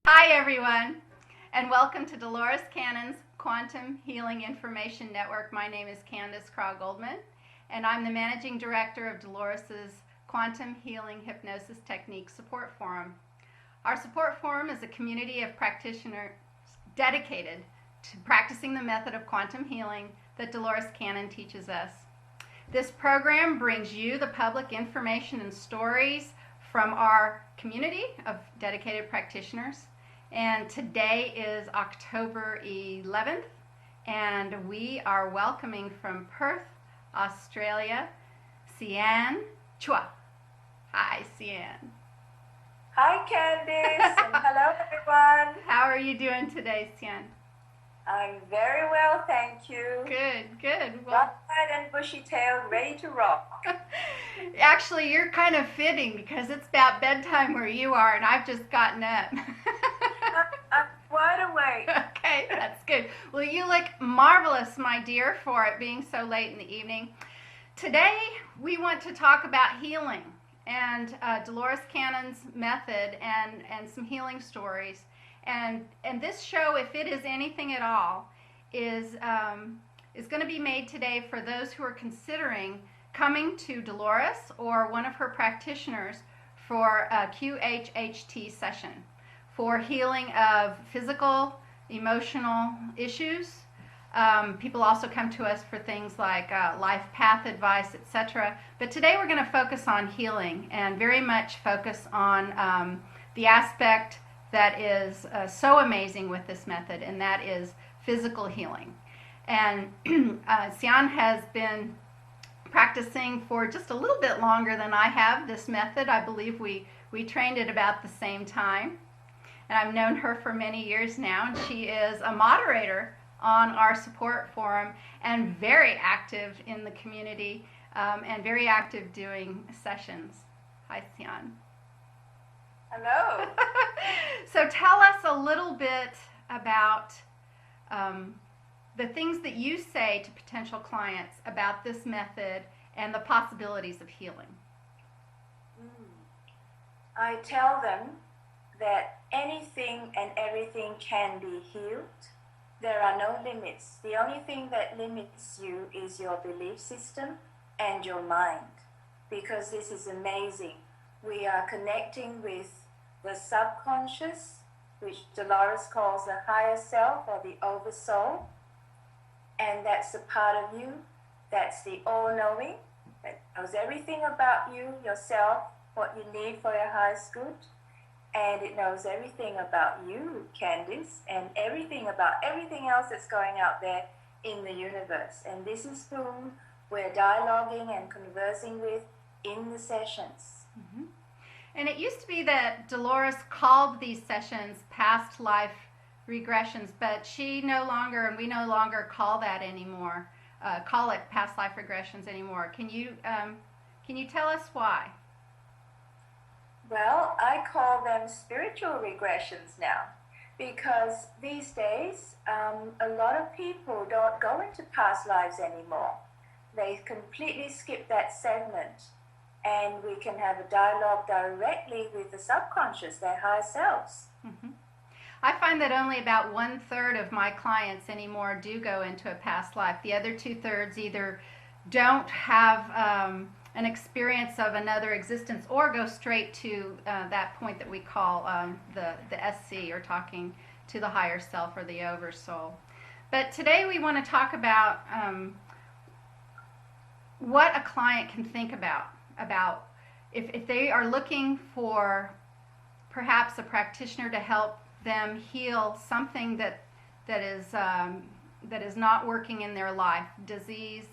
Hi, everyone, and welcome to Dolores Cannon's Quantum Healing Information Network. My name is Candace Craw-Goldman, and I'm the Managing Director of Dolores's Quantum Healing Hypnosis Technique Support Forum. Our support forum is a community of practitioners dedicated to practicing the method of quantum healing that Dolores Cannon teaches us. This program brings you the public information and stories from our community of dedicated practitioners. And today is October 11th, and we are welcoming from Perth, Australia, Sian, Chua. Hi, Sian. Hi, Candace, and hello, everyone. How are you doing today, Sian? I'm very well, thank you. Good. Well, bright-eyed and bushy-tailed, ready to rock. Actually, you're kind of fitting because it's about bedtime where you are, and I've just gotten up. I'm wide awake. Okay, that's good. Well, you look marvelous, my dear, for it being so late in the evening. Today, we want to talk about healing and Dolores Cannon's method and some healing stories. And this show, if it is anything at all, is going to be made today for those who are considering coming to Dolores or one of her practitioners for a QHHT session for healing of physical, emotional issues. People also come to us for things like life path advice, etc. But today we're going to focus on healing and very much focus on the aspect that is so amazing with this method, and that is physical healing. And Sian has been practicing for just a little bit longer than I have this method. I believe we trained at about the same time. And I've known her for many years now, and she is a moderator on our support forum and very active in the community and very active doing sessions. Hi, Sian. Hello. So tell us a little bit about the things that you say to potential clients about this method and the possibilities of healing. I tell them that anything and everything can be healed. There are no limits. The only thing that limits you is your belief system and your mind, because this is amazing. We are connecting with the subconscious, which Dolores calls the higher self or the oversoul, and that's a part of you that's the all-knowing, that knows everything about you, yourself, what you need for your highest good, and it knows everything about you, Candace, and everything about everything else that's going out there in the universe. And this is whom we're dialoguing and conversing with in the sessions. Mm-hmm. And it used to be that Dolores called these sessions past life regressions, but she no longer, and we no longer call that anymore, call it past life regressions anymore. Can you tell us why? Well, I call them spiritual regressions now, because these days a lot of people don't go into past lives anymore. They completely skip that segment, and we can have a dialogue directly with the subconscious, their higher selves. Mm-hmm. I find that only about 1/3 of my clients anymore do go into a past life. The other 2/3 either don't have an experience of another existence or go straight to that point that we call the SC, or talking to the higher self or the oversoul. But today we want to talk about what a client can think about if they are looking for perhaps a practitioner to help them heal something that is not working in their life, disease,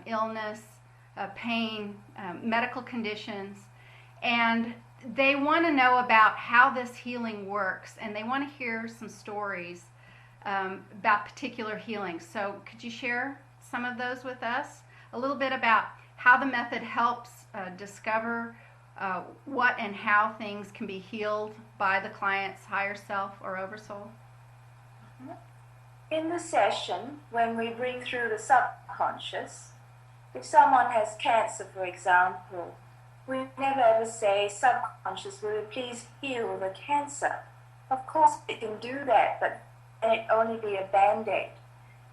illness, pain, medical conditions, and they want to know about how this healing works, and they want to hear some stories about particular healings. So could you share some of those with us? A little bit about how the method helps discover what and how things can be healed by the client's higher self or oversoul? In the session, when we bring through the subconscious, if someone has cancer, for example, we never ever say, subconscious, will you please heal the cancer? Of course, it can do that, but then it only be a band-aid.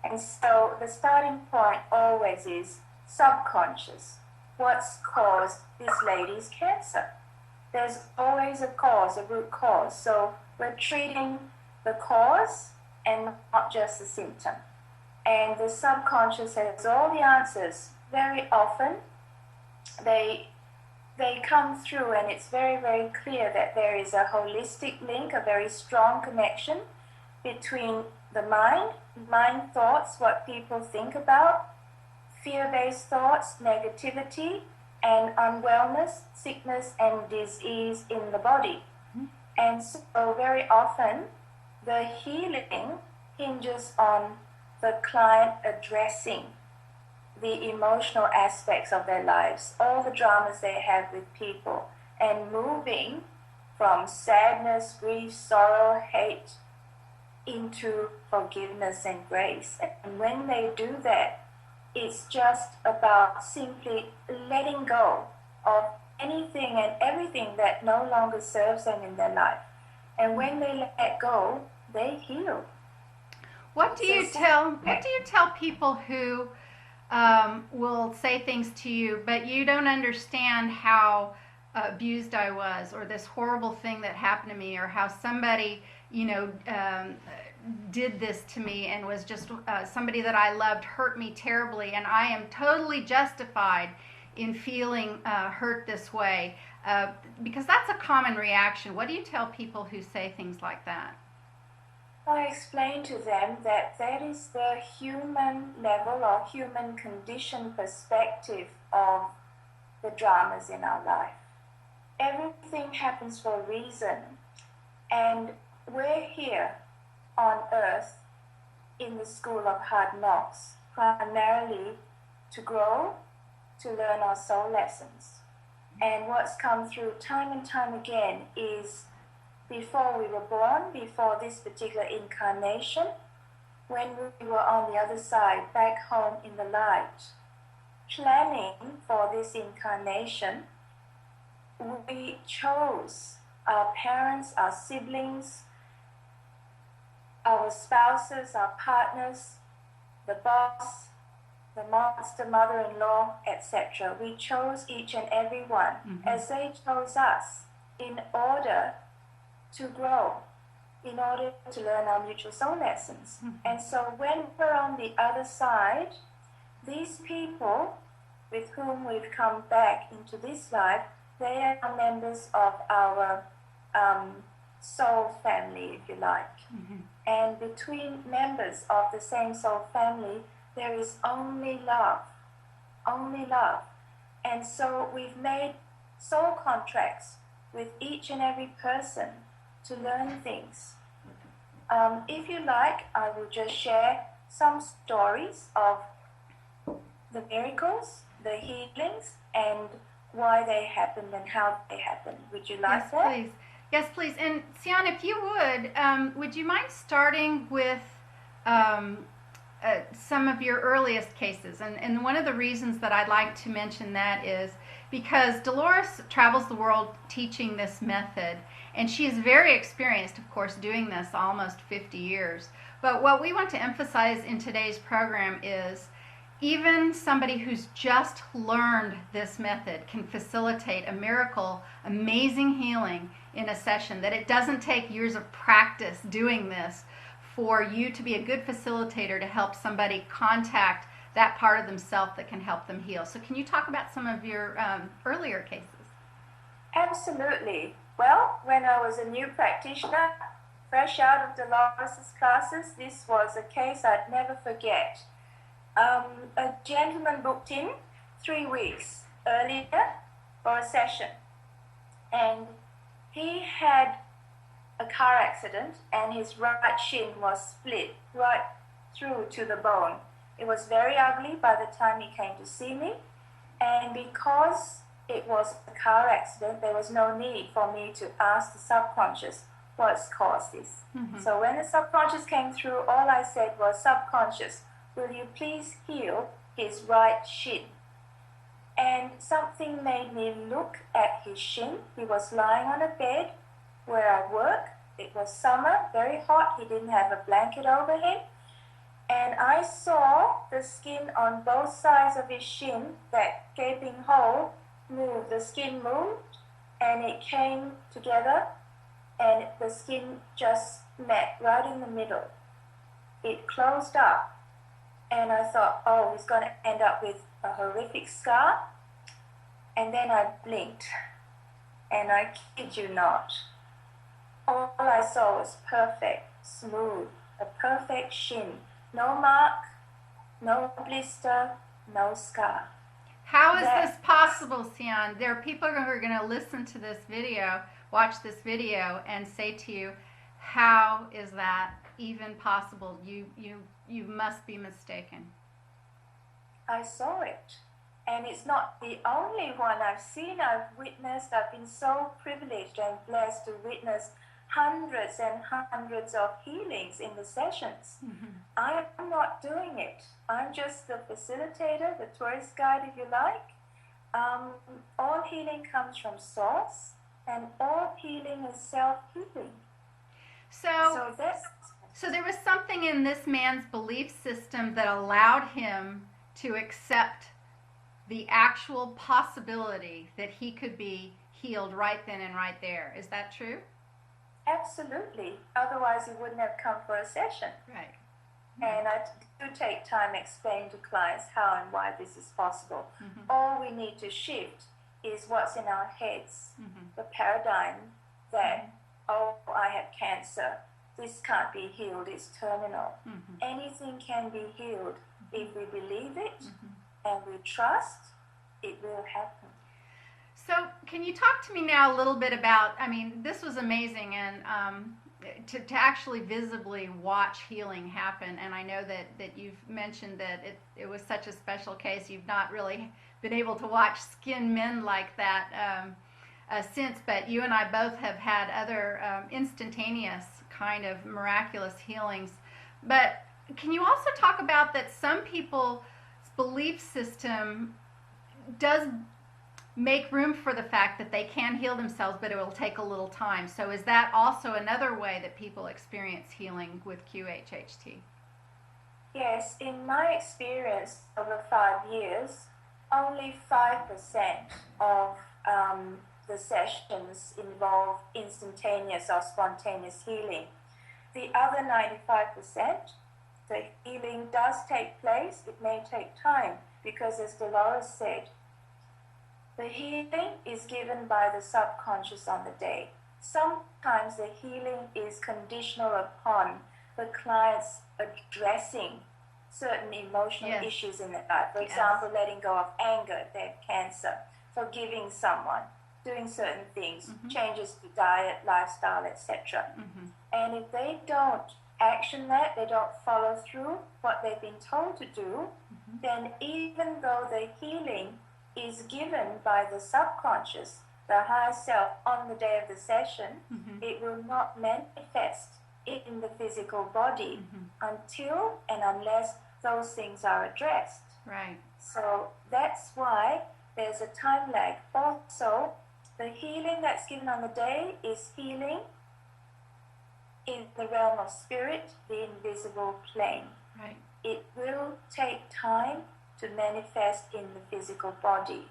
And so the starting point always is subconscious. What's caused this lady's cancer? There's always a cause, a root cause. So we're treating the cause and not just the symptom. And the subconscious has all the answers. Very often, they come through, and it's very, very clear that there is a holistic link, a very strong connection between the mind thoughts, what people think about, fear-based thoughts, negativity, and unwellness, sickness, and disease in the body. And so very often, the healing hinges on the client addressing the emotional aspects of their lives, all the dramas they have with people, and moving from sadness, grief, sorrow, hate into forgiveness and grace. And when they do that, it's just about simply letting go of anything and everything that no longer serves them in their life. And when they let go, they heal. What do you tell people who will say things to you, but you don't understand how abused I was, or this horrible thing that happened to me, or how somebody, did this to me and was just somebody that I loved hurt me terribly, and I am totally justified in feeling hurt this way, because that's a common reaction. What do you tell people who say things like that? I explain to them that that is the human level or human condition perspective of the dramas in our life. Everything happens for a reason, and we're here on earth in the school of hard knocks primarily to grow, to learn our soul lessons. And what's come through time and time again is, before we were born, before this particular incarnation, when we were on the other side, back home in the light, planning for this incarnation, we chose our parents, our siblings, our spouses, our partners, the boss, the monster mother-in-law, etc. We chose each and every one as they chose us in order to grow, in order to learn our mutual soul lessons. And so when we're on the other side, these people with whom we've come back into this life, they are members of our soul family, if you like. And between members of the same soul family, there is only love, only love. And so we've made soul contracts with each and every person to learn things. If you like, I will just share some stories of the miracles, the healings, and why they happened and how they happened. Would you like that? Please. Yes, please. And Sian, if you would you mind starting with some of your earliest cases? And one of the reasons that I'd like to mention that is because Dolores travels the world teaching this method, and she is very experienced, of course, doing this almost 50 years. But what we want to emphasize in today's program is even somebody who's just learned this method can facilitate a miracle, amazing healing in a session, that it doesn't take years of practice doing this for you to be a good facilitator to help somebody contact that part of themselves that can help them heal. So can you talk about some of your earlier cases? Absolutely. Well, when I was a new practitioner, fresh out of Dolores' classes, this was a case I'd never forget. A gentleman booked in 3 weeks earlier for a session, and he had a car accident, and his right shin was split right through to the bone. It was very ugly by the time he came to see me, and because it was a car accident, there was no need for me to ask the subconscious what's caused this. So when the subconscious came through, all I said was, "Subconscious, will you please heal his right shin?" And something made me look at his shin. He was lying on a bed where I work, It was summer, very hot. He didn't have a blanket over him. And I saw the skin on both sides of his shin, that gaping hole, move. The skin moved and it came together, and the skin just met right in the middle. It closed up, and I thought, oh, he's going to end up with a horrific scar. And then I blinked, and I kid you not, all I saw was perfect, smooth, a perfect shin. No mark, no blister, no scar. How is this possible, Sian? There are people who are going to listen to this video, watch this video, and say to you, how is that even possible? You must be mistaken. I saw it. And it's not the only one I've seen, I've witnessed. I've been so privileged and blessed to witness hundreds and hundreds of healings in the sessions. Mm-hmm. I'm not doing it. I'm just the facilitator, the tourist guide, if you like. All healing comes from Source, and all healing is self-healing. So there was something in this man's belief system that allowed him to accept the actual possibility that he could be healed right then and right there. Is that true? Absolutely. Otherwise, he wouldn't have come for a session. Right. And I do take time explaining to clients how and why this is possible. Mm-hmm. All we need to shift is what's in our heads, Mm-hmm. the paradigm that, oh, I have cancer, this can't be healed, it's terminal. Mm-hmm. Anything can be healed if we believe it. Mm-hmm. And we trust, it will happen. So can you talk to me now a little bit about, I mean, this was amazing, and to actually visibly watch healing happen, and I know that you've mentioned that it was such a special case. You've not really been able to watch skin mend like that since, but you and I both have had other instantaneous kind of miraculous healings. But can you also talk about that some people's belief system does make room for the fact that they can heal themselves, but it will take a little time. So is that also another way that people experience healing with QHHT? Yes, in my experience over 5 years, only 5% of the sessions involve instantaneous or spontaneous healing. The other 95%, the healing does take place. It may take time because, as Dolores said, the healing is given by the subconscious on the day. Sometimes the healing is conditional upon the client's addressing certain emotional issues in their life. For example, letting go of anger if they have cancer, forgiving someone, doing certain things, changes to diet, lifestyle, etc. And if they don't action that, they don't follow through what they've been told to do, then even though the healing is given by the subconscious, the higher self, on the day of the session, it will not manifest in the physical body until and unless those things are addressed. Right. So that's why there's a time lag. Also, the healing that's given on the day is healing in the realm of spirit, the invisible plane. Right. It will take time to manifest in the physical body.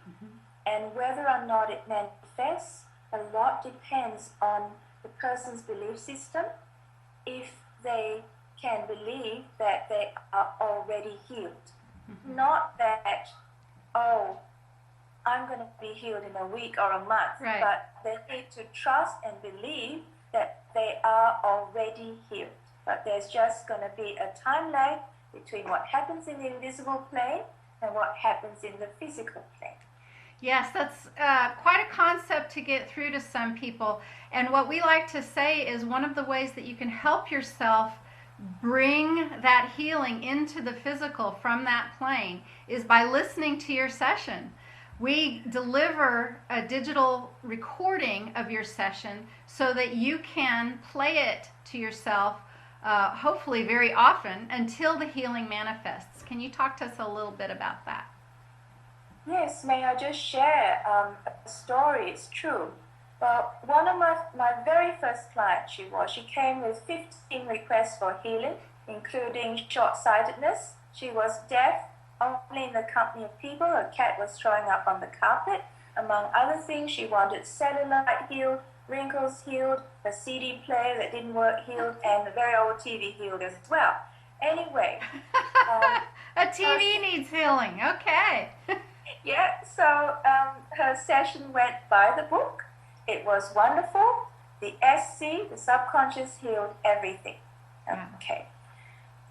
And whether or not it manifests, a lot depends on the person's belief system. If they can believe that they are already healed. Not that, oh, I'm going to be healed in a week or a month. Right. But they need to trust and believe that they are already healed. But there's just going to be a time lag between what happens in the invisible plane and what happens in the physical plane. Yes, that's quite a concept to get through to some people. And what we like to say is one of the ways that you can help yourself bring that healing into the physical from that plane is by listening to your session. We deliver a digital recording of your session so that you can play it to yourself, hopefully very often, until the healing manifests. Can you talk to us a little bit about that? Yes, may I just share a story? It's true. Well, one of my very first clients, she came with 15 requests for healing, including short-sightedness. She was deaf, only in the company of people. Her cat was throwing up on the carpet. Among other things, she wanted cellulite healed, wrinkles healed, a CD player that didn't work healed, and a very old TV healed as well. Anyway. A TV needs healing. Okay. Yeah, so her session went by the book. It was wonderful. The SC, the subconscious, healed everything. Okay.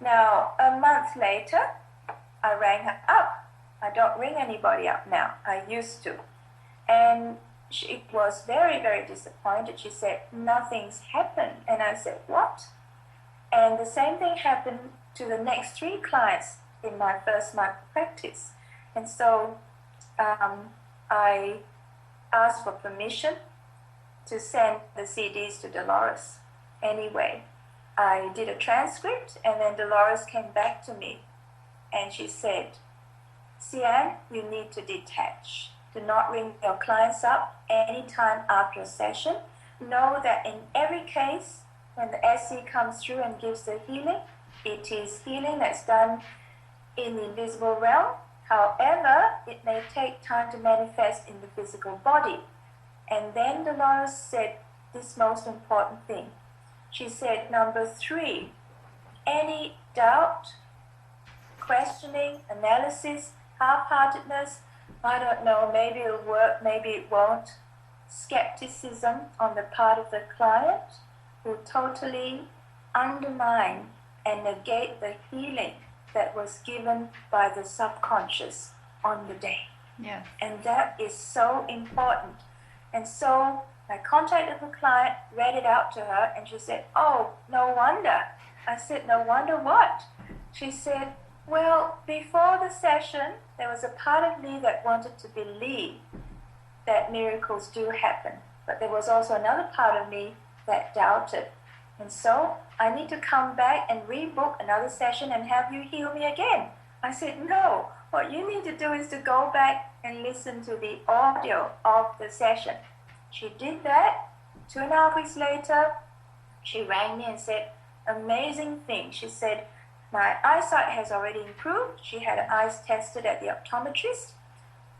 Now, a month later, I rang her up. I don't ring anybody up now. I used to. And she was very, very disappointed. She said, nothing's happened. And I said, what? And the same thing happened to the next 3 clients in my first month of practice. And so I asked for permission to send the CDs to Dolores. Anyway, I did a transcript, and then Dolores came back to me, and she said, Sian, you need to detach. Do not ring your clients up anytime after a session. Know that in every case, when the SC comes through and gives the healing, it is healing that's done in the invisible realm. However, it may take time to manifest in the physical body. And then Dolores said this most important thing. She said, number 3, any doubt, questioning, analysis, half-heartedness, I don't know, maybe it'll work, maybe it won't, skepticism on the part of the client will totally undermine and negate the healing that was given by the subconscious on the day. Yes. And that is so important. And so I contacted the client, read it out to her, and she said, oh, no wonder. I said, no wonder what? She said, well, before the session, there was a part of me that wanted to believe that miracles do happen. But there was also another part of me that doubted. And so I need to come back and rebook another session and have you heal me again. I said, no, what you need to do is to go back and listen to the audio of the session. She did that. 2.5 weeks later, she rang me and said, amazing thing. She said, my eyesight has already improved. She had her eyes tested at the optometrist.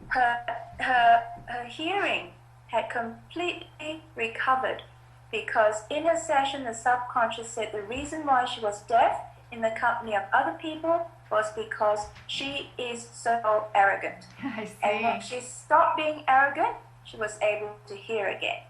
Her hearing had completely recovered because in her session, the subconscious said the reason why she was deaf in the company of other people was because she is so arrogant. I see. And when she stopped being arrogant, she was able to hear again.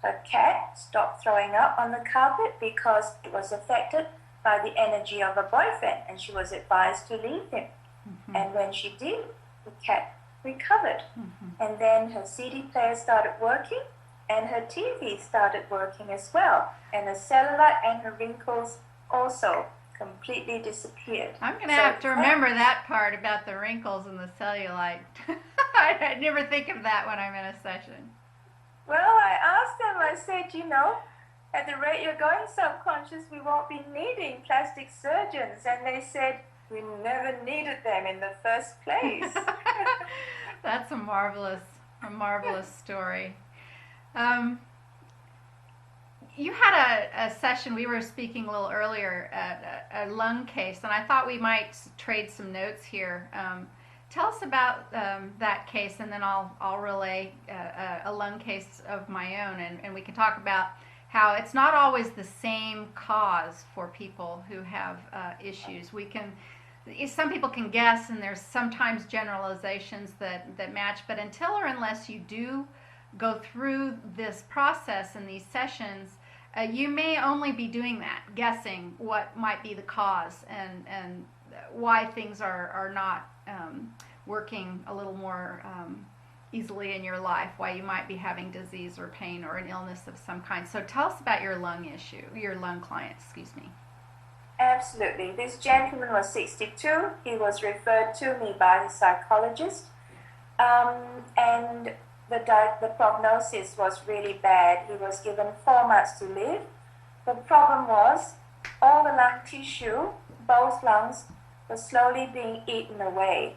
Her cat stopped throwing up on the carpet because it was affected by the energy of her boyfriend, and she was advised to leave him. Mm-hmm. And when she did, the cat recovered. Mm-hmm. And then her CD player started working, and her TV started working as well. And the cellulite and her wrinkles also completely disappeared. I'm going to have to remember that part about the wrinkles and the cellulite. I never think of that when I'm in a session. Well, I asked them, I said, you know, at the rate you're going subconscious, we won't be needing plastic surgeons. And they said, we never needed them in the first place. That's a marvelous story. You had a session, we were speaking a little earlier, a lung case, and I thought we might trade some notes here. Tell us about that case, and then I'll relay a lung case of my own, and we can talk about how it's not always the same cause for people who have issues. Some people can guess, and there's sometimes generalizations that match, but until or unless you do go through this process in these sessions, you may only be doing that, guessing what might be the cause and why things are not working a little more easily in your life, why you might be having disease or pain or an illness of some kind. So tell us about your lung client, excuse me. Absolutely. This gentleman was 62. He was referred to me by his psychologist. And the prognosis was really bad. He was given 4 months to live. The problem was all the lung tissue, both lungs, was slowly being eaten away.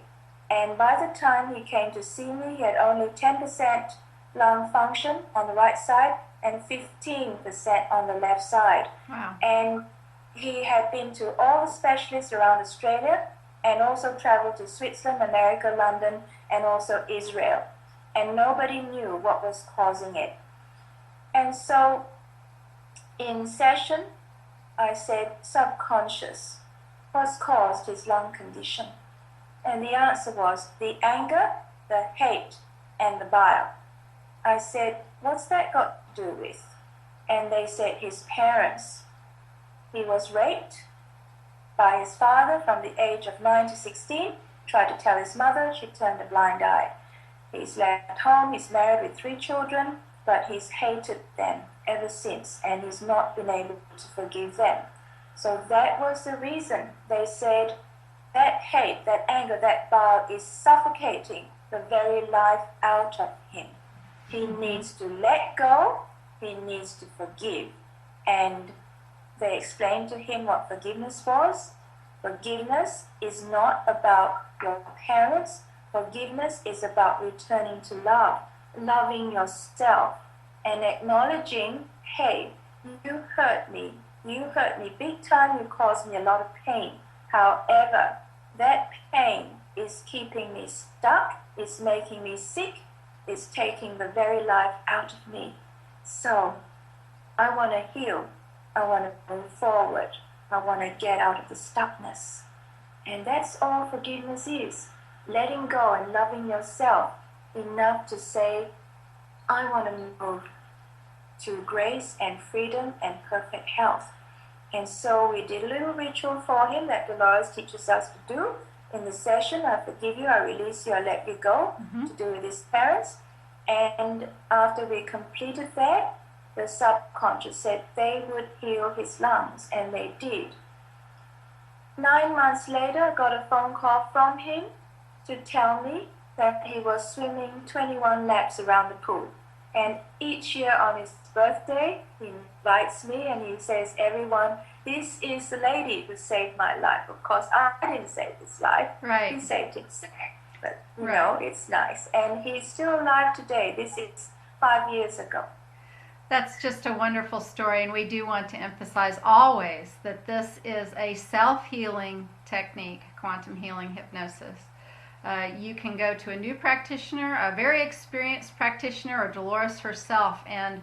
And by the time he came to see me, he had only 10% lung function on the right side and 15% on the left side. Wow. And he had been to all the specialists around Australia and also traveled to Switzerland, America, London, and also Israel. And nobody knew what was causing it. And so in session, I said, subconscious, what's caused his lung condition? And the answer was the anger, the hate, and the bile. I said, what's that got to do with? And they said his parents. He was raped by his father from the age of 9 to 16, tried to tell his mother, she turned a blind eye. He's left home, he's married with 3 children, but he's hated them ever since, and he's not been able to forgive them. So that was the reason. They said that hate, that anger, that bile is suffocating the very life out of him. He needs to let go, he needs to forgive. And they explained to him what forgiveness was. Forgiveness is not about your parents. Forgiveness is about returning to love, loving yourself, and acknowledging, hey, you hurt me big time, you caused me a lot of pain. However, that pain is keeping me stuck, it's making me sick, it's taking the very life out of me. So I want to heal, I want to move forward, I want to get out of the stuckness. And that's all forgiveness is. Letting go and loving yourself enough to say, I want to move to grace and freedom and perfect health. And so we did a little ritual for him that Dolores teaches us to do in the session. I forgive you, I release you, I let you go, to do with his parents. And after we completed that, the subconscious said they would heal his lungs, and they did. 9 months later, I got a phone call from him to tell me that he was swimming 21 laps around the pool. And each year on his birthday, he invites me and he says, everyone, this is the lady who saved my life. Of course, I didn't save his life. Right. He saved himself. But, you know, it's nice. And he's still alive today. This is 5 years ago. That's just a wonderful story, and we do want to emphasize always that this is a self-healing technique, quantum healing hypnosis. You can go to a new practitioner, a very experienced practitioner, or Dolores herself, and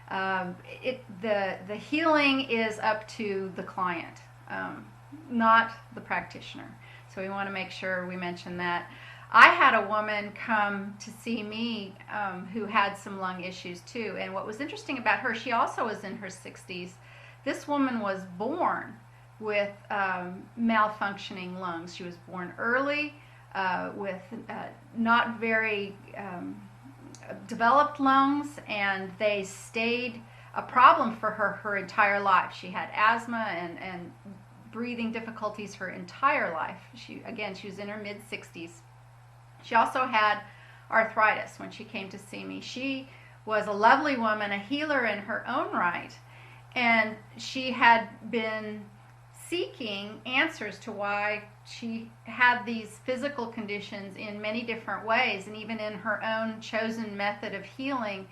the healing is up to the client, not the practitioner. So we want to make sure we mention that. I had a woman come to see me who had some lung issues too, and what was interesting about her, she also was in her 60s. This woman was born with malfunctioning lungs. She was born early with not very developed lungs, and they stayed a problem for her entire life. She had asthma and breathing difficulties her entire life. She was in her mid-60s. She also had arthritis when she came to see me. She was a lovely woman, a healer in her own right, and she had been seeking answers to why she had these physical conditions in many different ways, and even in her own chosen method of healing,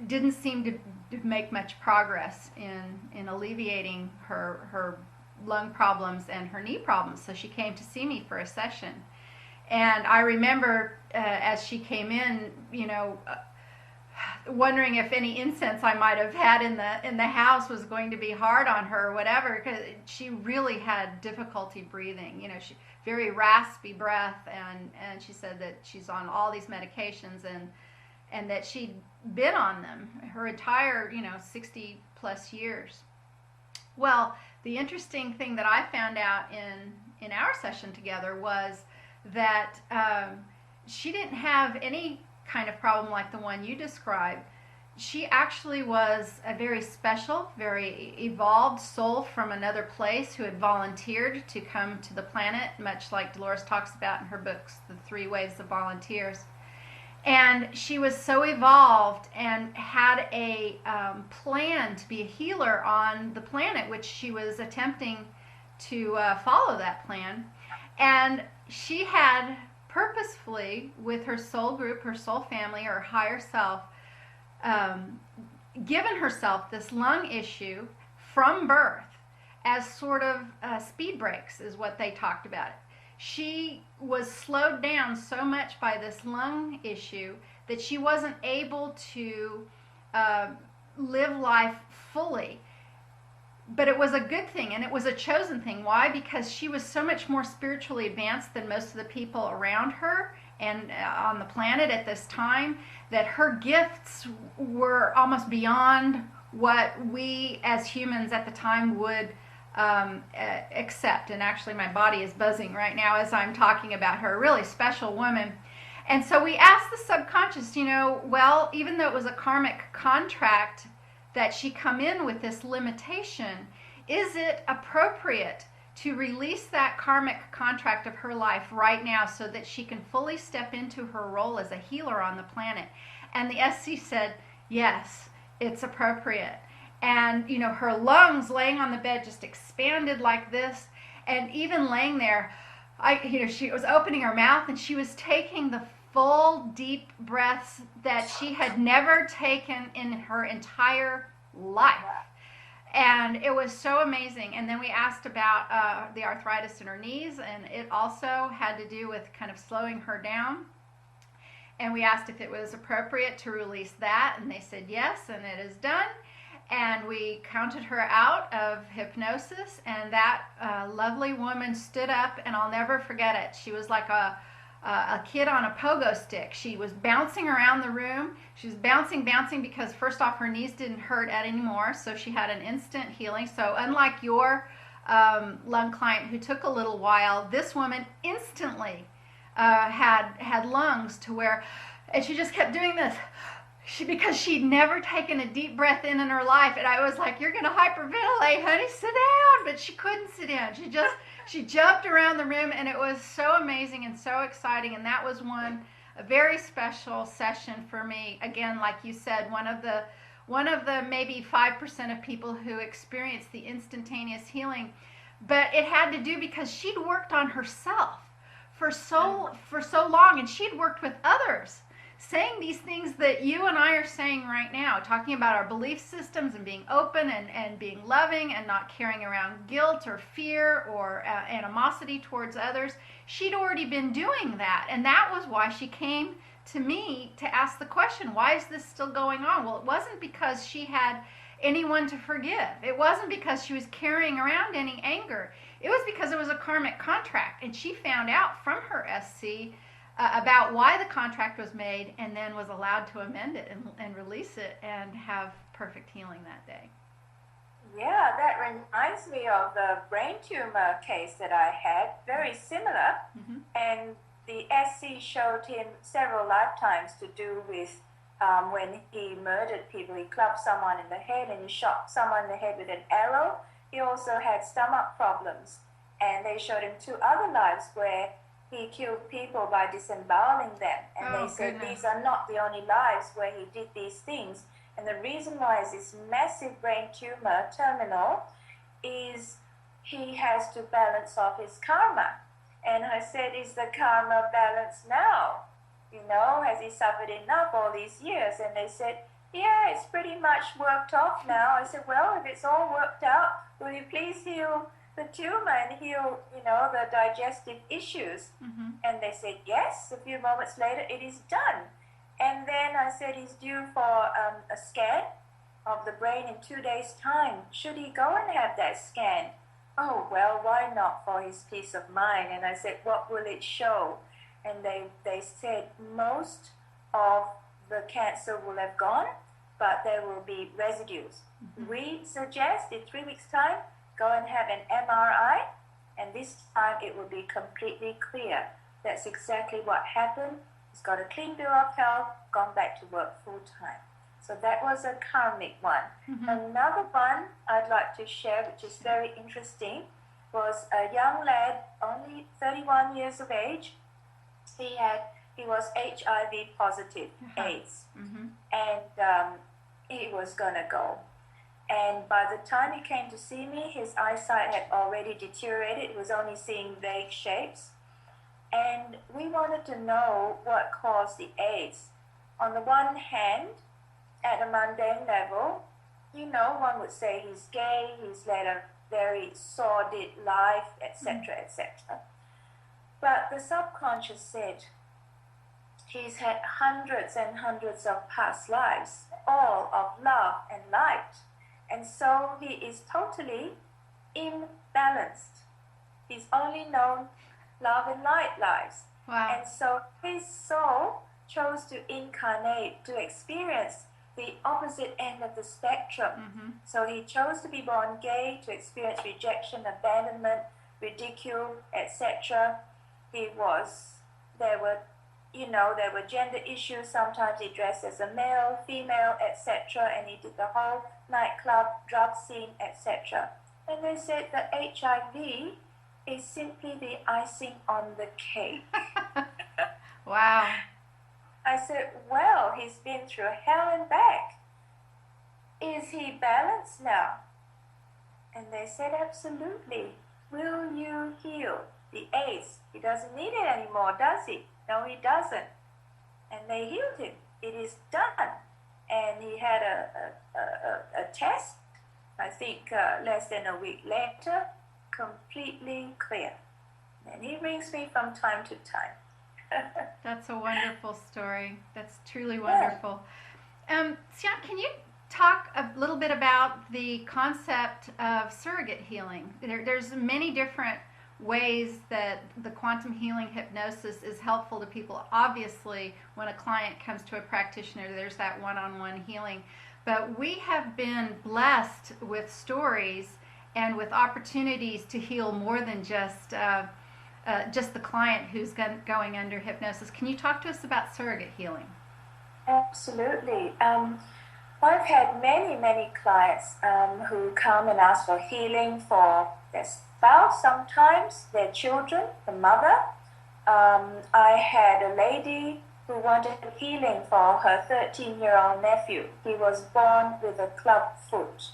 didn't seem to make much progress in alleviating her lung problems and her knee problems. So she came to see me for a session. And I remember as she came in, wondering if any incense I might have had in the house was going to be hard on her or whatever, because she really had difficulty breathing. She very raspy breath, and she said that she's on all these medications and that she'd been on them her entire 60 plus years. Well, the interesting thing that I found out in our session together was that she didn't have any kind of problem like the one you described. She actually was a very special, very evolved soul from another place who had volunteered to come to the planet, much like Dolores talks about in her books, The 3 Waves of Volunteers. And she was so evolved and had a plan to be a healer on the planet, which she was attempting to follow that plan. And she had purposefully, with her soul group, her soul family, or higher self, given herself this lung issue from birth as sort of speed breaks, is what they talked about it. She was slowed down so much by this lung issue that she wasn't able to live life fully. But it was a good thing, and it was a chosen thing. Why? Because she was so much more spiritually advanced than most of the people around her and on the planet at this time, that her gifts were almost beyond what we as humans at the time would accept. And actually my body is buzzing right now as I'm talking about her. A really special woman. And so we asked the subconscious, well, even though it was a karmic contract that she come in with this limitation, is it appropriate to release that karmic contract of her life right now so that she can fully step into her role as a healer on the planet? And the SC said, yes, it's appropriate. And, her lungs laying on the bed just expanded like this. And even laying there, she was opening her mouth and she was taking the full deep breaths that she had never taken in her entire life. And it was so amazing. And then we asked about the arthritis in her knees, and it also had to do with kind of slowing her down. And we asked if it was appropriate to release that, and they said yes, and it is done. And we counted her out of hypnosis, and that lovely woman stood up, and I'll never forget it. She was like a kid on a pogo stick. She was bouncing around the room. She was bouncing because first off, her knees didn't hurt anymore, so she had an instant healing. So unlike your lung client who took a little while, this woman instantly had lungs to where, and she just kept doing this. Because she'd never taken a deep breath in her life, and I was like, "You're gonna hyperventilate, honey. Sit down." But she couldn't sit down. She jumped around the room, and it was so amazing and so exciting. And that was a very special session for me. Again, like you said, one of the maybe 5% of people who experience the instantaneous healing. But it had to do because she'd worked on herself for so long, and she'd worked with others, saying these things that you and I are saying right now, talking about our belief systems and being open and being loving and not carrying around guilt or fear or animosity towards others. She'd already been doing that, and that was why she came to me to ask the question, why is this still going on? Well, it wasn't because she had anyone to forgive. It wasn't because she was carrying around any anger. It was because it was a karmic contract, and she found out from her SC about why the contract was made, and then was allowed to amend it and release it and have perfect healing that day. Yeah, that reminds me of the brain tumor case that I had, very similar. Mm-hmm. And the SC showed him several lifetimes to do with when he murdered people. He clubbed someone in the head and he shot someone in the head with an arrow. He also had stomach problems. And they showed him 2 other lives where he killed people by disemboweling them. And they said these are not the only lives where he did these things. And the reason why is this massive brain tumor, terminal, is he has to balance off his karma. And I said, is the karma balanced now? Has he suffered enough all these years? And they said, yeah, it's pretty much worked off now. I said, well, if it's all worked out, will you please heal the tumor and heal, the digestive issues? Mm-hmm. And they said, yes. A few moments later, it is done. And then I said, he's due for a scan of the brain in 2 days' time. Should he go and have that scan? Oh, well, why not, for his peace of mind? And I said, what will it show? And they said most of the cancer will have gone, but there will be residues. Mm-hmm. We suggest in 3 weeks' time, go and have an MRI, and this time it will be completely clear. That's exactly what happened. He's got a clean bill of health, gone back to work full time. So that was a karmic one. Mm-hmm. Another one I'd like to share, which is very interesting, was a young lad, only 31 years of age. He was HIV positive, AIDS, mm-hmm. and he was gonna go. And by the time he came to see me, his eyesight had already deteriorated. He was only seeing vague shapes. And we wanted to know what caused the AIDS. On the one hand, at a mundane level, one would say he's gay, he's led a very sordid life, etc., etc. But the subconscious said he's had hundreds and hundreds of past lives, all of love and light. And so he is totally imbalanced. He's only known love and light lives. Wow. And so his soul chose to incarnate, to experience the opposite end of the spectrum. Mm-hmm. So he chose to be born gay, to experience rejection, abandonment, ridicule, etc. There were gender issues. Sometimes he dressed as a male, female, etc. And he did the whole nightclub, drug scene, etc. And they said that HIV is simply the icing on the cake. Wow. I said, well, he's been through hell and back. Is he balanced now? And they said, absolutely. Will you heal the AIDS? He doesn't need it anymore, does he? No, he doesn't. And they healed him. It is done. And he had a test, I think less than a week later, completely clear. And he rings me from time to time. That's a wonderful story. That's truly wonderful. Sian, can you talk a little bit about the concept of surrogate healing? There's many different ways that the quantum healing hypnosis is helpful to people. Obviously, when a client comes to a practitioner, there's that one-on-one healing. But we have been blessed with stories and with opportunities to heal more than just the client who's going under hypnosis. Can you talk to us about surrogate healing? Absolutely. I've had many clients who come and ask for healing for their spouse, sometimes their children, the mother. I had a lady who wanted healing for her 13-year-old nephew. He was born with a club foot.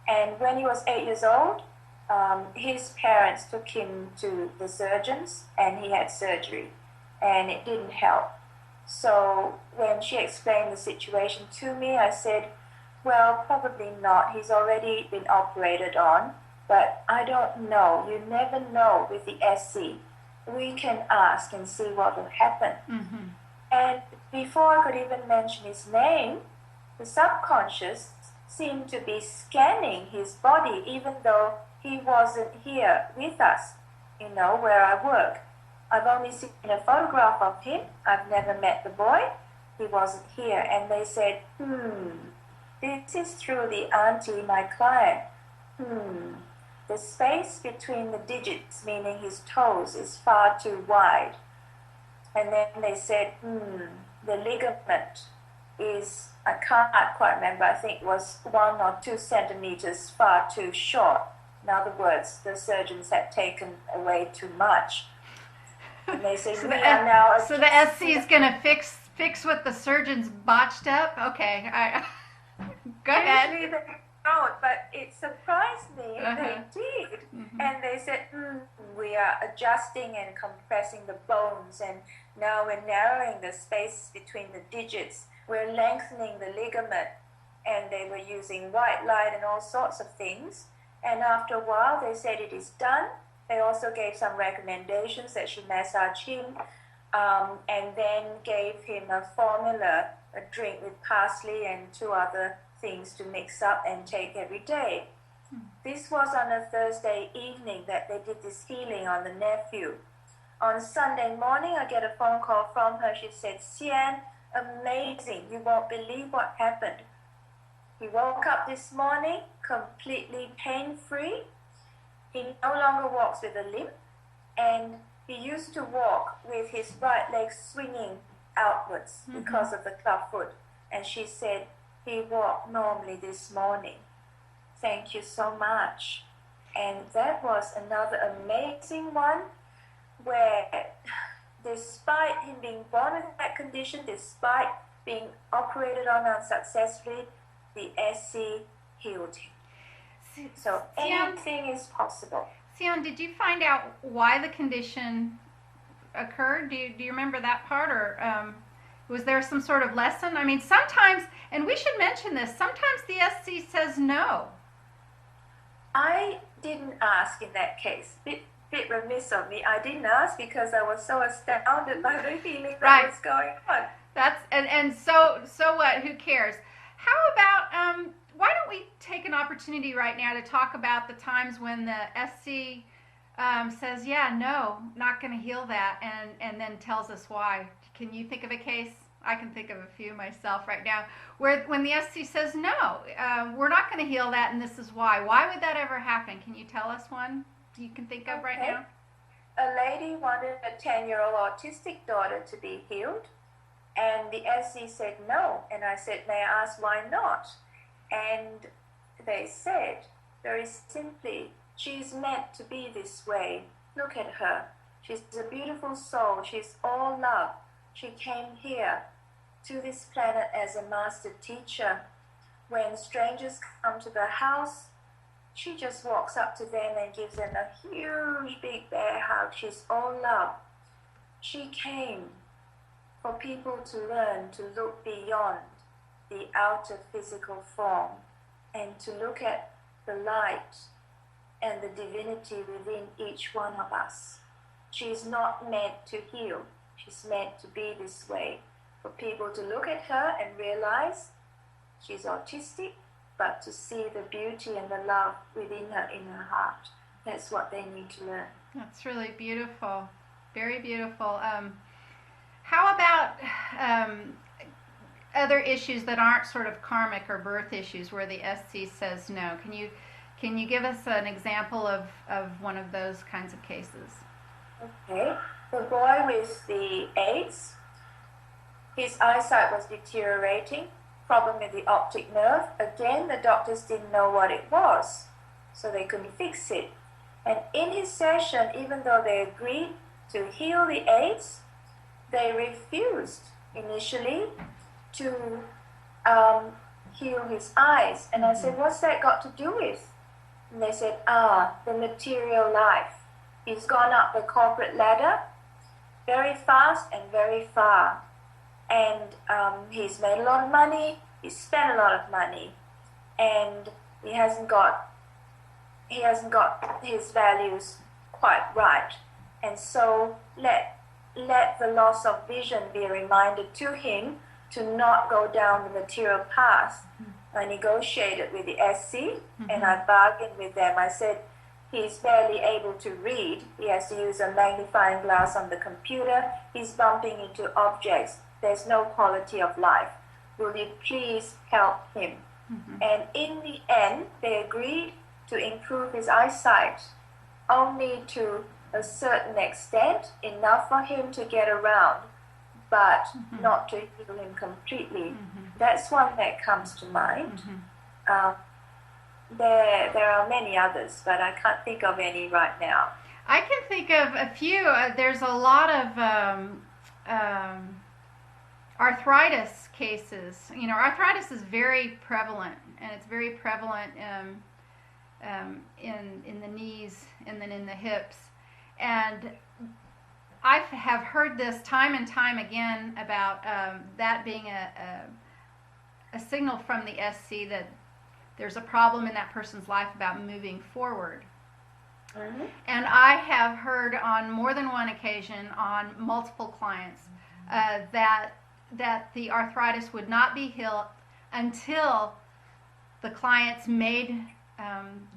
And when he was 8 years old, his parents took him to the surgeons and he had surgery and it didn't help. So when she explained the situation to me, I said, well, probably not. He's already been operated on, but I don't know. You never know with the SC. We can ask and see what will happen. Mm-hmm. And before I could even mention his name, the subconscious seemed to be scanning his body even though he wasn't here with us, where I work. I've only seen a photograph of him. I've never met the boy. He wasn't here. And they said, this is through the auntie, my client. The space between the digits, meaning his toes, is far too wide. And then they said, the ligament is, I can't quite remember, I think it was 1 or 2 centimeters far too short. In other words, the surgeons had taken away too much. And they say, So the SC is going to fix what the surgeons botched up? Okay. Go ahead. Usually they don't, but it surprised me. They did. Mm-hmm. And they said, we are adjusting and compressing the bones, and now we're narrowing the space between the digits. We're lengthening the ligament. And they were using white light and all sorts of things. And after a while, they said it is done. They also gave some recommendations that she massage him, and then gave him a formula, a drink with parsley and 2 other things to mix up and take every day. This was on a Thursday evening that they did this healing on the nephew. On Sunday morning, I get a phone call from her. She said, Sian, amazing. You won't believe what happened. He woke up this morning completely pain-free. He no longer walks with a limp, and he used to walk with his right leg swinging outwards because of the club foot. And she said, he walked normally this morning. Thank you so much. And that was another amazing one where despite him being born with that condition, despite being operated on unsuccessfully, the SC healed him. So anything is possible. Sian, did you find out why the condition occurred? Do you remember that part, or was there some sort of lesson? I mean, sometimes, and we should mention this, sometimes the SC says no. I didn't ask in that case. Bit remiss of me. I didn't ask because I was so astounded by the healing that was going on. That's and so what? Who cares? How about why don't we take an opportunity right now to talk about the times when the SC says, yeah, no, not going to heal that, and then tells us why. Can you think of a case? I can think of a few myself right now where when the SC says, no, we're not going to heal that, and this is why. Why would that ever happen? Can you tell us one you can think of right now? A lady wanted a 10-year-old autistic daughter to be healed, and the SC said no. And I said, may I ask why not? And they said, very simply, she's meant to be this way. Look at her. She's a beautiful soul. She's all love. She came here to this planet as a master teacher. When strangers come to the house, she just walks up to them and gives them a huge big bear hug. She's all love. She came for people to learn to look beyond the outer physical form and to look at the light and the divinity within each one of us. She's not meant to heal. She's meant to be this way. For people to look at her and realize she's autistic, but to see the beauty and the love within her, in her heart. That's what they need to learn. That's really beautiful. Very beautiful. How about other issues that aren't sort of karmic or birth issues where the SC says no? Can you give us an example of one of those kinds of cases? Okay. The boy with the AIDS, his eyesight was deteriorating, problem with the optic nerve. Again, the doctors didn't know what it was, so they couldn't fix it. And in his session, even though they agreed to heal the AIDS, they refused initially to heal his eyes. And I said, what's that got to do with? And they said, the material life. He's gone up the corporate ladder very fast and very far. And he's made a lot of money, he's spent a lot of money, and he hasn't got his values quite right. And so let the loss of vision be a reminder to him to not go down the material path. I negotiated with the SC, and I bargained with them. I said, he's barely able to read. He has to use a magnifying glass on the computer. He's bumping into objects. There's no quality of life. Will you please help him? And in the end, they agreed to improve his eyesight only to a certain extent, enough for him to get around, but not to heal him completely. That's one that comes to mind. There are many others, but I can't think of any right now. I can think of a few. There's a lot of arthritis cases. You know, arthritis is very prevalent, and it's very prevalent in the knees and then in the hips. And I have heard this time and time again about that being a signal from the SC that there's a problem in that person's life about moving forward. And I have heard on more than one occasion on multiple clients that the arthritis would not be healed until the clients made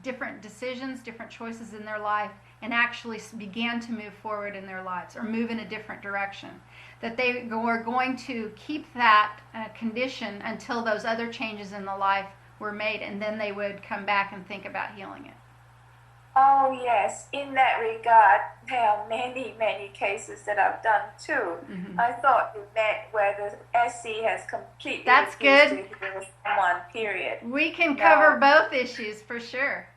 different decisions, different choices in their life, and actually began to move forward in their lives or move in a different direction. That they were going to keep that condition until those other changes in the life were made, and then they would come back and think about healing it. Oh yes, in that regard, there are many, many cases that I've done too. I thought you meant where the SC has completely That's refused good. to heal someone, period. We can cover both issues for sure.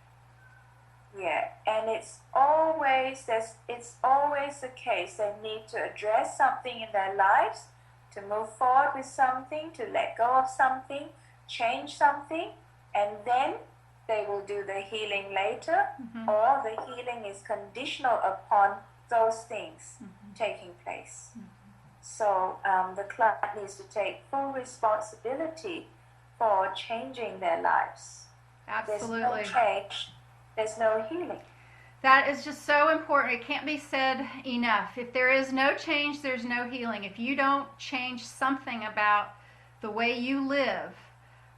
Yeah, and it's always the case. They need to address something in their lives, to move forward with something, to let go of something, change something, and then they will do the healing later, or the healing is conditional upon those things. taking place. So the client needs to take full responsibility for changing their lives. Absolutely. There's no change, there's no healing. That is just so important. It can't be said enough. If there is no change, there's no healing. If you don't change something about the way you live,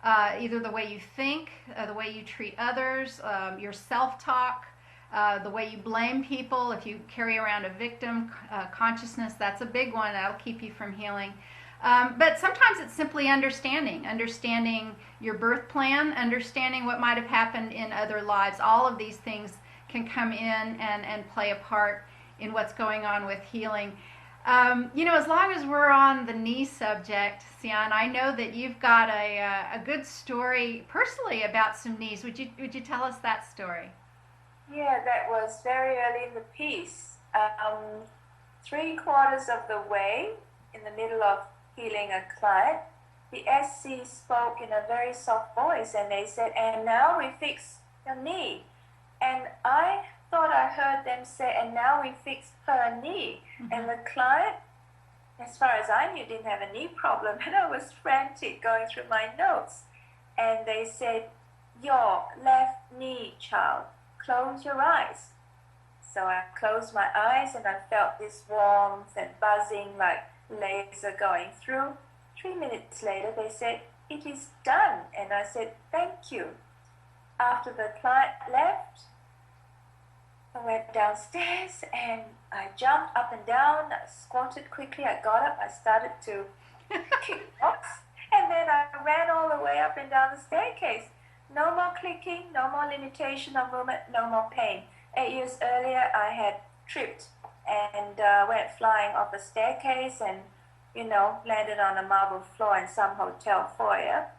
either the way you think, the way you treat others, your self-talk, the way you blame people, if you carry around a victim consciousness, that's a big one. That'll keep you from healing. But sometimes it's simply understanding your birth plan, understanding what might have happened in other lives. All of these things can come in and play a part in what's going on with healing. As long as we're on the knee subject, Sian, I know that you've got a good story personally about some knees. Would you tell us that story? Yeah, that was very early in the piece. 3/4 of the way, in the middle of healing a client, the SC spoke in a very soft voice, and they said, "And now we fix your knee." And I thought I heard them say, "And now we fix her knee." Mm-hmm. And the client, as far as I knew, didn't have a knee problem, and I was frantic going through my notes. And they said, "Your left knee, child. Close your eyes." So I closed my eyes, and I felt this warmth and buzzing like laser going through. 3 minutes later, they said, "It is done." And I said, "Thank you." After the client left, I went downstairs and I jumped up and down. I squatted quickly. I got up. I started to kick rocks. And then I ran all the way up and down the staircase. No more clicking, no more limitation of movement, no more pain. 8 years earlier, I had tripped and went flying off a staircase and, landed on a marble floor in some hotel foyer.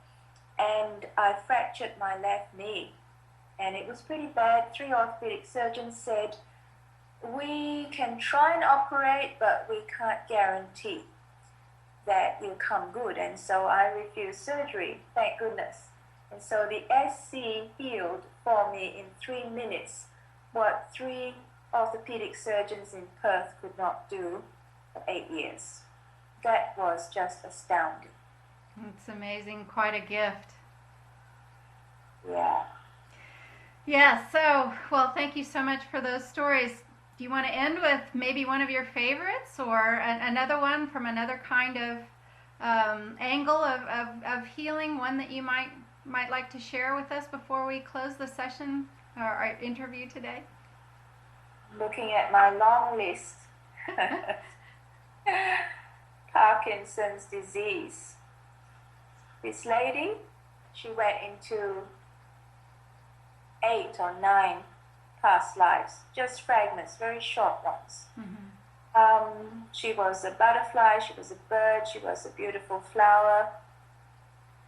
And I fractured my left knee. And it was pretty bad. 3 orthopedic surgeons said, "We can try and operate, but we can't guarantee that you'll come good." And so I refused surgery, thank goodness. And so the SC healed for me in 3 minutes what 3 orthopedic surgeons in Perth could not do for 8 years. That was just astounding. It's amazing. Quite a gift. Yeah. Yeah, so, well, thank you so much for those stories. Do you want to end with maybe one of your favorites or another one from another kind of angle of healing, one that you might like to share with us before we close the session or our interview today? Looking at my long list. Parkinson's disease. This lady, she went into 8 or 9 past lives, just fragments, very short ones. Mm-hmm. She was a butterfly, she was a bird, she was a beautiful flower,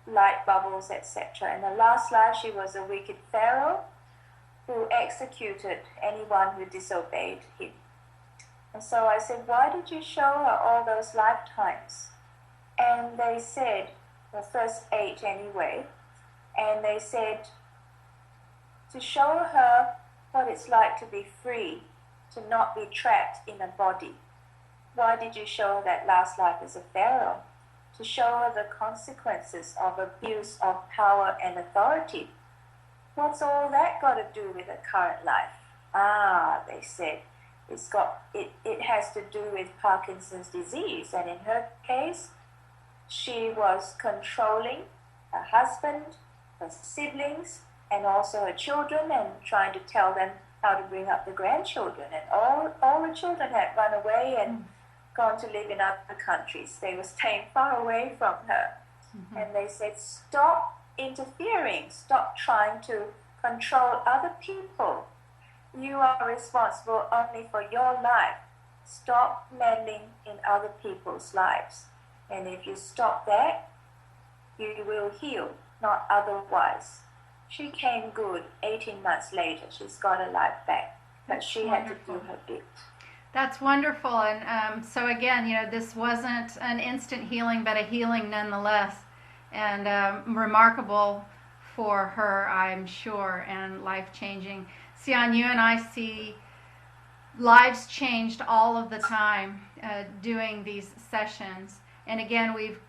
light bubbles, etc. In the last life, she was a wicked pharaoh who executed anyone who disobeyed him. And so I said, "Why did you show her all those lifetimes?" And they said, the first 8 anyway, and they said, to show her what it's like to be free, to not be trapped in a body. Why did you show her that last life as a pharaoh? To show her the consequences of abuse of power and authority. What's all that got to do with a current life? They said, it has to do with Parkinson's disease, and in her case, she was controlling her husband, her siblings, and also her children, and trying to tell them how to bring up the grandchildren. And all the children had run away and gone to live in other countries. They were staying far away from her. Mm-hmm. And they said, "Stop interfering, stop trying to control other people. You are responsible only for your life. Stop meddling in other people's lives. And if you stop that, you will heal, not otherwise." She came good 18 months later. She's got her life back, but she had to do her bit. That's wonderful. And so again, this wasn't an instant healing, but a healing nonetheless. And remarkable for her, I'm sure, and life-changing. Sian, you and I see lives changed all of the time doing these sessions. And again, we've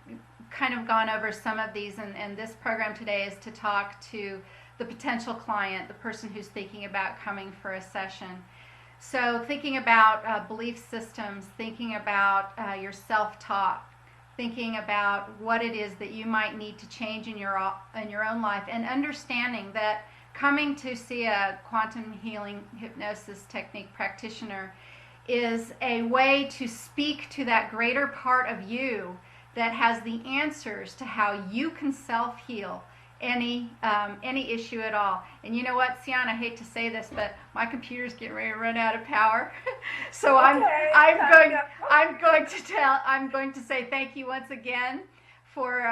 kind of gone over some of these, and this program today is to talk to the potential client, the person who's thinking about coming for a session. So thinking about belief systems, thinking about your self-talk, thinking about what it is that you might need to change in your own life, and understanding that coming to see a quantum healing hypnosis technique practitioner is a way to speak to that greater part of you that has the answers to how you can self-heal any issue at all. And you know what, Sian, I hate to say this, but my computer's getting ready to run out of power. So Okay, I'm going to say thank you once again for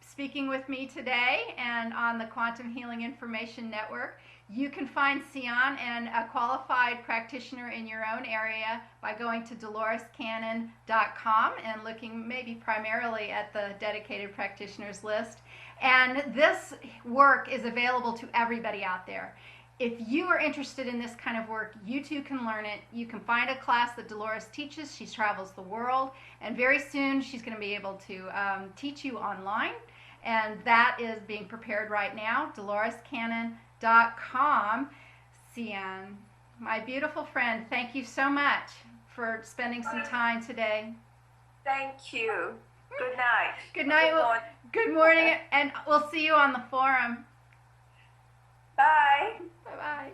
speaking with me today and on the Quantum Healing Information Network. You can find Sian and a qualified practitioner in your own area by going to DoloresCannon.com and looking maybe primarily at the dedicated practitioners list. And this work is available to everybody out there. If you are interested in this kind of work, you too can learn it. You can find a class that Dolores teaches. She travels the world, and very soon she's going to be able to teach you online. And that is being prepared right now, DoloresCannon.com. Sian, my beautiful friend, thank you so much for spending some time today. Thank you. Good night. Good night. Good morning, and we'll see you on the forum. Bye. Bye-bye.